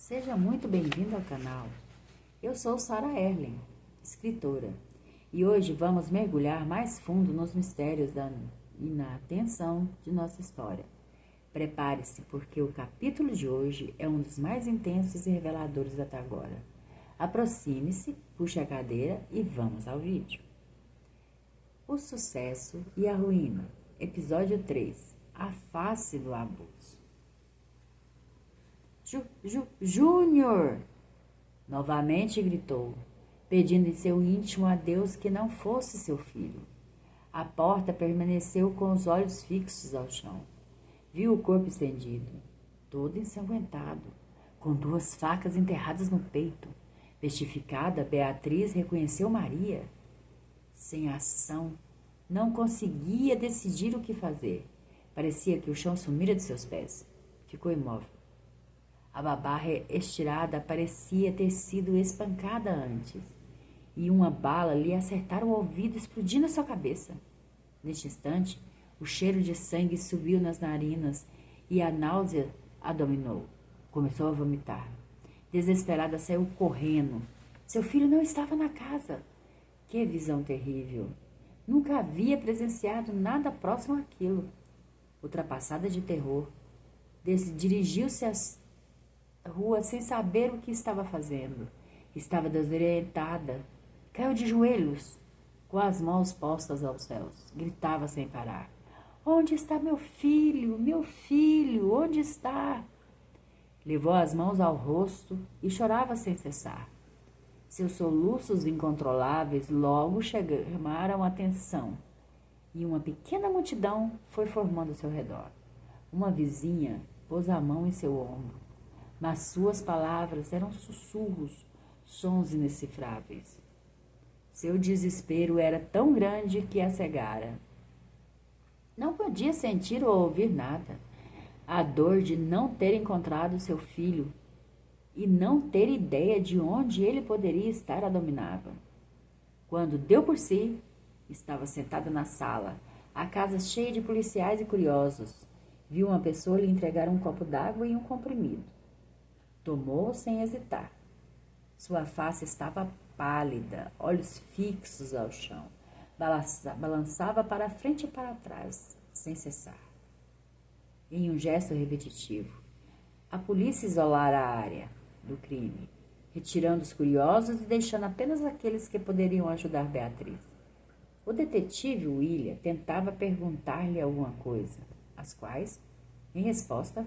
Seja muito bem-vindo ao canal. Eu sou Sara Erlen, escritora, e hoje vamos mergulhar mais fundo nos mistérios e na tensão de nossa história. Prepare-se, porque o capítulo de hoje é um dos mais intensos e reveladores até agora. Aproxime-se, puxe a cadeira e vamos ao vídeo. O sucesso e a ruína, episódio 3, a face do abuso. Júnior! Novamente gritou, pedindo em seu íntimo a Deus que não fosse seu filho. A porta permaneceu com os olhos fixos ao chão. Viu o corpo estendido, todo ensanguentado, com 2 facas enterradas no peito. Bestificada, Beatriz reconheceu Maria. Sem ação, não conseguia decidir o que fazer. Parecia que o chão sumira de seus pés. Ficou imóvel. A babá estirada parecia ter sido espancada antes, e uma bala lhe acertara o ouvido, explodindo sua cabeça. Neste instante, o cheiro de sangue subiu nas narinas e a náusea a dominou. Começou a vomitar. Desesperada, saiu correndo. Seu filho não estava na casa. Que visão terrível! Nunca havia presenciado nada próximo àquilo. Ultrapassada de terror, dirigiu-se às rua sem saber o que estava fazendo. Estava desorientada. Caiu de joelhos, com as mãos postas aos céus. Gritava sem parar. Onde está meu filho? Meu filho, onde está? Levou as mãos ao rosto e chorava sem cessar. Seus soluços incontroláveis logo chamaram a atenção, e uma pequena multidão foi formando ao seu redor. Uma vizinha pôs a mão em seu ombro, mas suas palavras eram sussurros, sons indecifráveis. Seu desespero era tão grande que a cegara. Não podia sentir ou ouvir nada. A dor de não ter encontrado seu filho e não ter ideia de onde ele poderia estar a dominava. Quando deu por si, estava sentada na sala, a casa cheia de policiais e curiosos. Viu uma pessoa lhe entregar um copo d'água e um comprimido. Tomou sem hesitar. Sua face estava pálida, olhos fixos ao chão. Balançava para frente e para trás, sem cessar. Em um gesto repetitivo, a polícia isolara a área do crime, retirando os curiosos e deixando apenas aqueles que poderiam ajudar Beatriz. O detetive William tentava perguntar-lhe alguma coisa, as quais, em resposta,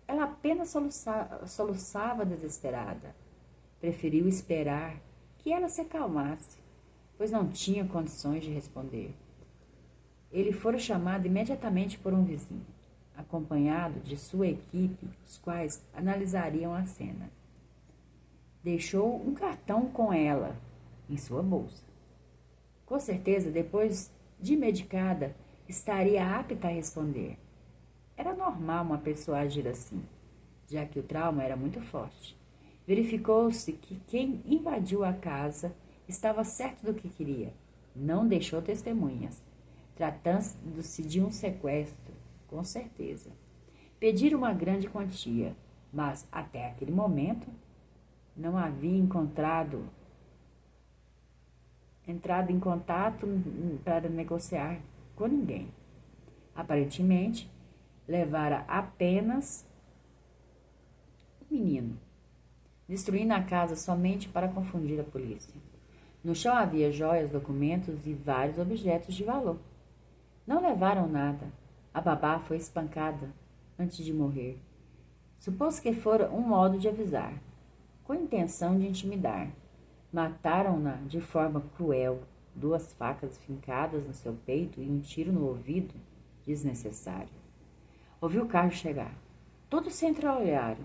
ela apenas soluçava desesperada. Preferiu esperar que ela se acalmasse, pois não tinha condições de responder. Ele fora chamado imediatamente por um vizinho, acompanhado de sua equipe, os quais analisariam a cena. Deixou um cartão com ela em sua bolsa. Com certeza, depois de medicada, estaria apta a responder. Era normal uma pessoa agir assim, já que o trauma era muito forte. Verificou-se que quem invadiu a casa estava certo do que queria. Não deixou testemunhas. Tratando-se de um sequestro, com certeza. Pediram uma grande quantia, mas até aquele momento não havia entrado em contato para negociar com ninguém. Aparentemente, levara apenas um menino, destruindo a casa somente para confundir a polícia. No chão havia joias, documentos e vários objetos de valor. Não levaram nada. A babá foi espancada antes de morrer. Supôs que fora um modo de avisar, com intenção de intimidar. Mataram-na de forma cruel, 2 facas fincadas no seu peito e um tiro no ouvido, desnecessário. Ouviu o carro chegar. Todos se entreolharam.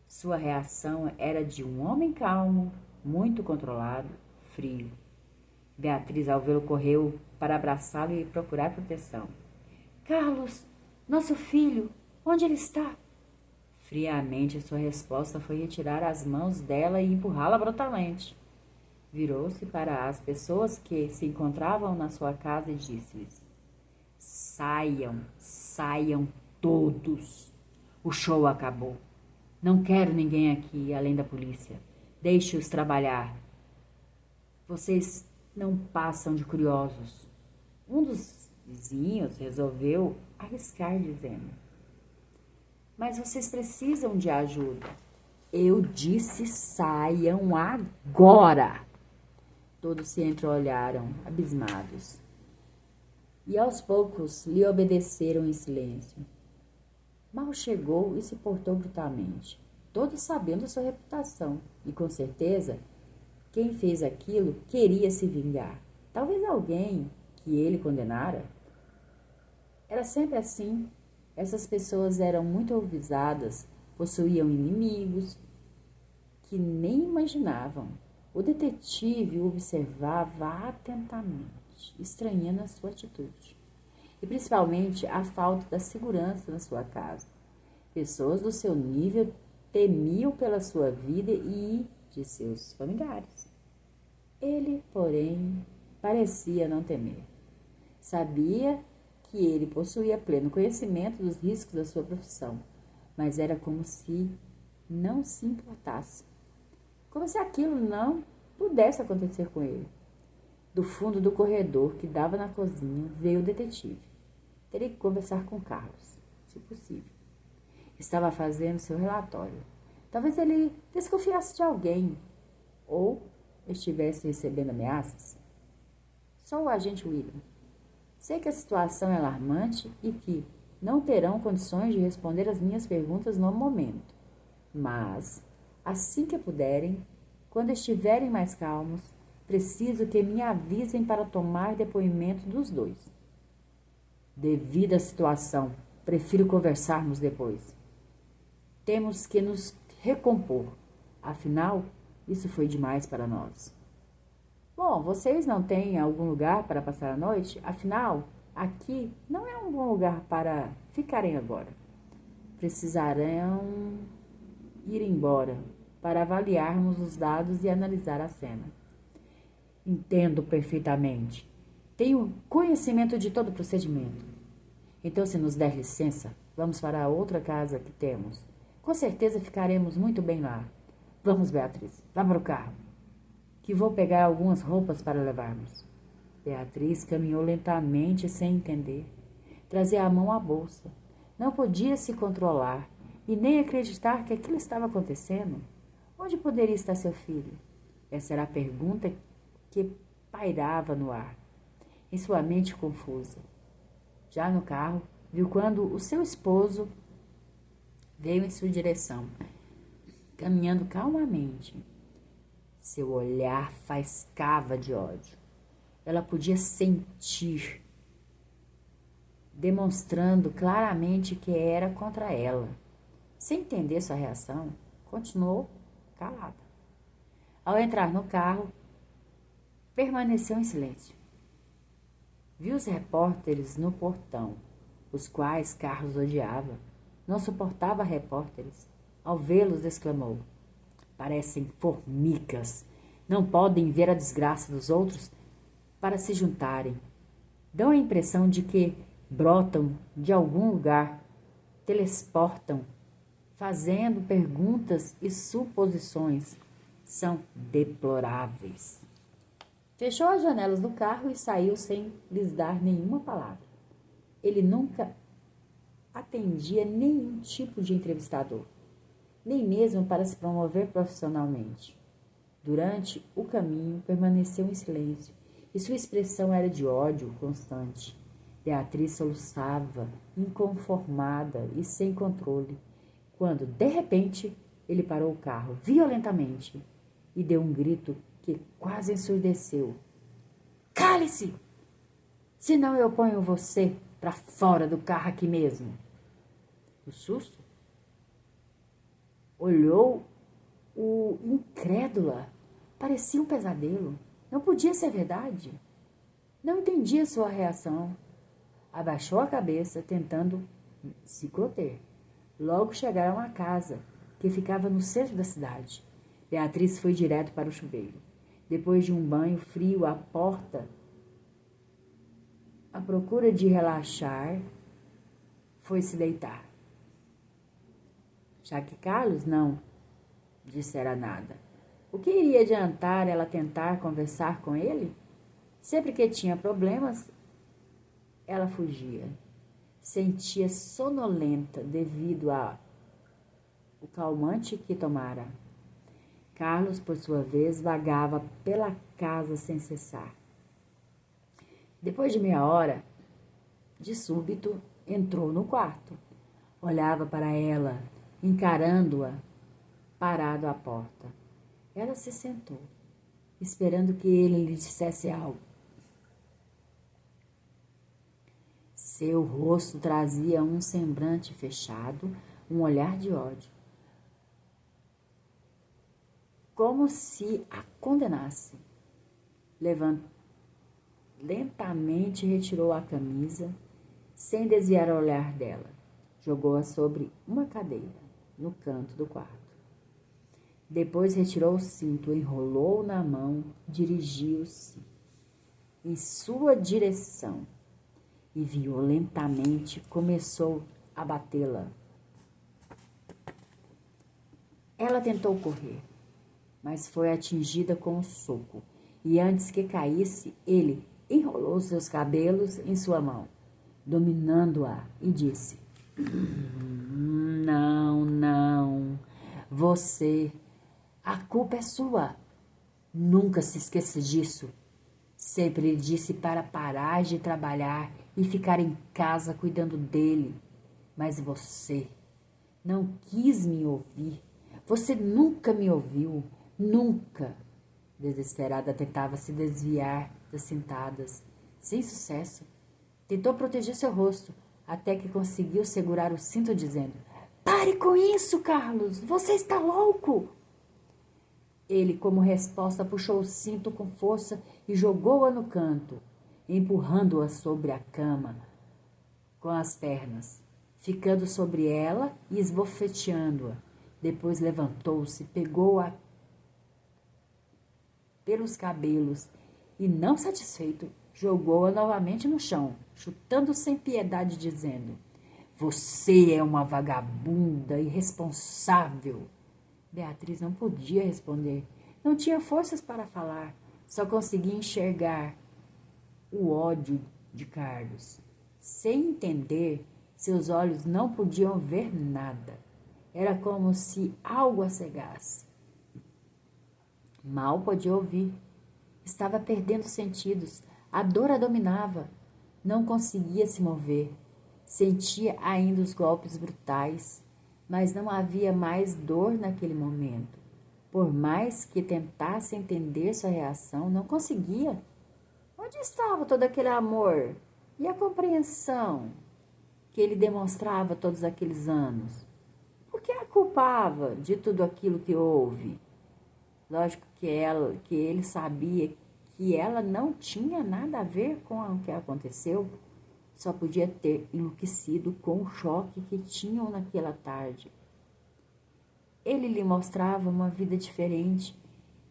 Sua reação era de um homem calmo, muito controlado, frio. Beatriz, ao vê-lo, correu para abraçá-lo e procurar proteção. Carlos, nosso filho, onde ele está? Friamente, sua resposta foi retirar as mãos dela e empurrá-la brutalmente. Virou-se para as pessoas que se encontravam na sua casa e disse-lhes: Saiam todos. O show acabou. Não quero ninguém aqui, além da polícia. Deixe-os trabalhar. Vocês não passam de curiosos. Um dos vizinhos resolveu arriscar, dizendo: Mas vocês precisam de ajuda. Eu disse: saiam agora. Todos se entreolharam, abismados. E aos poucos lhe obedeceram em silêncio. Mal chegou e se portou brutalmente, todos sabendo sua reputação, e com certeza quem fez aquilo queria se vingar. Talvez alguém que ele condenara. Era sempre assim. Essas pessoas eram muito avisadas, possuíam inimigos que nem imaginavam. O detetive o observava atentamente, estranhando a sua atitude, e principalmente a falta da segurança na sua casa. Pessoas do seu nível temiam pela sua vida e de seus familiares. Ele, porém, parecia não temer. Sabia que ele possuía pleno conhecimento dos riscos da sua profissão, mas era como se não se importasse. Como se aquilo não pudesse acontecer com ele. Do fundo do corredor que dava na cozinha veio o detetive. Teria que conversar com Carlos, se possível. Estava fazendo seu relatório. Talvez ele desconfiasse de alguém ou estivesse recebendo ameaças. Sou o agente William. Sei que a situação é alarmante e que não terão condições de responder as minhas perguntas no momento. Mas, assim que puderem, quando estiverem mais calmos, preciso que me avisem para tomar depoimento dos dois. Devido à situação, prefiro conversarmos depois. Temos que nos recompor. Afinal, isso foi demais para nós. Bom, vocês não têm algum lugar para passar a noite? Afinal, aqui não é um bom lugar para ficarem agora. Precisarão ir embora para avaliarmos os dados e analisar a cena. Entendo perfeitamente. Tenho conhecimento de todo o procedimento. Então, se nos der licença, vamos para a outra casa que temos. Com certeza ficaremos muito bem lá. Vamos, Beatriz, vá para o carro, que vou pegar algumas roupas para levarmos. Beatriz caminhou lentamente, sem entender. Trazia à mão a bolsa. Não podia se controlar e nem acreditar que aquilo estava acontecendo. Onde poderia estar seu filho? Essa era a pergunta que pairava no ar, em sua mente confusa. Já no carro, viu quando o seu esposo veio em sua direção, caminhando calmamente. Seu olhar faiscava de ódio. Ela podia sentir, demonstrando claramente que era contra ela. Sem entender sua reação, continuou calada. Ao entrar no carro, permaneceu em silêncio. Viu os repórteres no portão, os quais Carlos odiava. Não suportava repórteres. Ao vê-los, exclamou: Parecem formigas. Não podem ver a desgraça dos outros para se juntarem. Dão a impressão de que brotam de algum lugar, teleportam, fazendo perguntas e suposições. São deploráveis. Fechou as janelas do carro e saiu sem lhes dar nenhuma palavra. Ele nunca atendia nenhum tipo de entrevistador, nem mesmo para se promover profissionalmente. Durante o caminho, permaneceu em silêncio, e sua expressão era de ódio constante. Beatriz soluçava, inconformada e sem controle, quando, de repente, ele parou o carro violentamente e deu um grito que quase ensurdeceu. Cale-se! Senão eu ponho você para fora do carro aqui mesmo. O susto olhou o incrédula. Parecia um pesadelo. Não podia ser verdade. Não entendia sua reação. Abaixou a cabeça, tentando se conter. Logo chegaram à casa, que ficava no centro da cidade. Beatriz foi direto para o chuveiro. Depois de um banho frio à porta, à procura de relaxar, foi se deitar. já que Carlos não dissera nada. O que iria adiantar ela tentar conversar com ele? Sempre que tinha problemas, ela fugia. Sentia sonolenta devido ao calmante que tomara. Carlos, por sua vez, vagava pela casa sem cessar. Depois de meia hora, de súbito, entrou no quarto. Olhava para ela, encarando-a, parado à porta. Ela se sentou, esperando que ele lhe dissesse algo. Seu rosto trazia um semblante fechado, um olhar de ódio, como se a condenasse. Lentamente retirou a camisa, sem desviar o olhar dela. Jogou-a sobre uma cadeira, no canto do quarto. Depois retirou o cinto, enrolou na mão, dirigiu-se em sua direção e violentamente começou a batê-la. Ela tentou correr, mas foi atingida com um soco, e antes que caísse, ele enrolou seus cabelos em sua mão, dominando-a, e disse: Não, não, você, a culpa é sua. Nunca se esqueça disso. Sempre lhe disse para parar de trabalhar e ficar em casa cuidando dele. Mas você não quis me ouvir. Você nunca me ouviu. Nunca. Desesperada, tentava se desviar das cintadas. Sem sucesso. Tentou proteger seu rosto, até que conseguiu segurar o cinto, dizendo: Pare com isso, Carlos! Você está louco! Ele, como resposta, puxou o cinto com força e jogou-a no canto, empurrando-a sobre a cama com as pernas, ficando sobre ela e esbofeteando-a. Depois levantou-se, pegou-a pelos cabelos e, não satisfeito, jogou-a novamente no chão, chutando sem piedade, dizendo: Você é uma vagabunda irresponsável. Beatriz não podia responder. Não tinha forças para falar. Só conseguia enxergar o ódio de Carlos. Sem entender, seus olhos não podiam ver nada. Era como se algo a cegasse. Mal podia ouvir. Estava perdendo sentidos. A dor a dominava. Não conseguia se mover. Sentia ainda os golpes brutais, mas não havia mais dor naquele momento. Por mais que tentasse entender sua reação, não conseguia. Onde estava todo aquele amor e a compreensão que ele demonstrava todos aqueles anos? Por que a culpava de tudo aquilo que houve? Lógico que ele sabia que ela não tinha nada a ver com o que aconteceu. Só podia ter enlouquecido com o choque que tinham naquela tarde. Ele lhe mostrava uma vida diferente,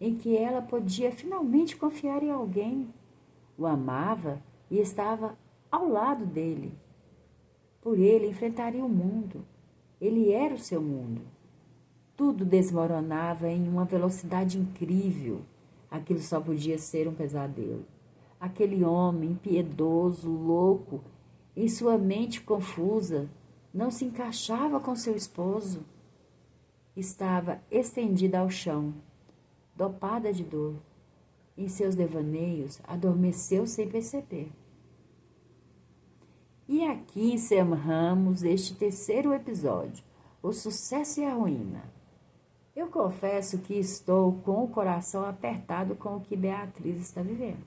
em que ela podia finalmente confiar em alguém. O amava e estava ao lado dele. Por ele enfrentaria o mundo. Ele era o seu mundo. Tudo desmoronava em uma velocidade incrível. Aquilo só podia ser um pesadelo. Aquele homem impiedoso, louco, em sua mente confusa, não se encaixava com seu esposo. Estava estendida ao chão, dopada de dor. Em seus devaneios, adormeceu sem perceber. E aqui encerramos este terceiro episódio, o sucesso e a ruína. Eu confesso que estou com o coração apertado com o que Beatriz está vivendo.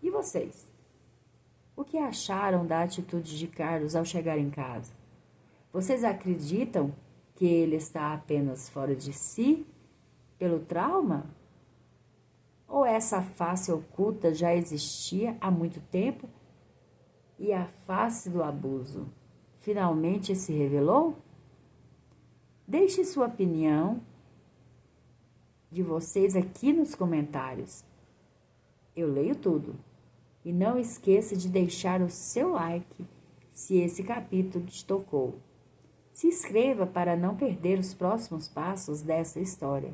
E vocês? O que acharam da atitude de Carlos ao chegar em casa? Vocês acreditam que ele está apenas fora de si pelo trauma? Ou essa face oculta já existia há muito tempo e a face do abuso finalmente se revelou? Deixe sua opinião de vocês aqui nos comentários. Eu leio tudo. E não esqueça de deixar o seu like se esse capítulo te tocou. Se inscreva para não perder os próximos passos dessa história.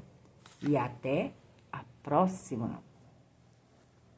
E até a próxima!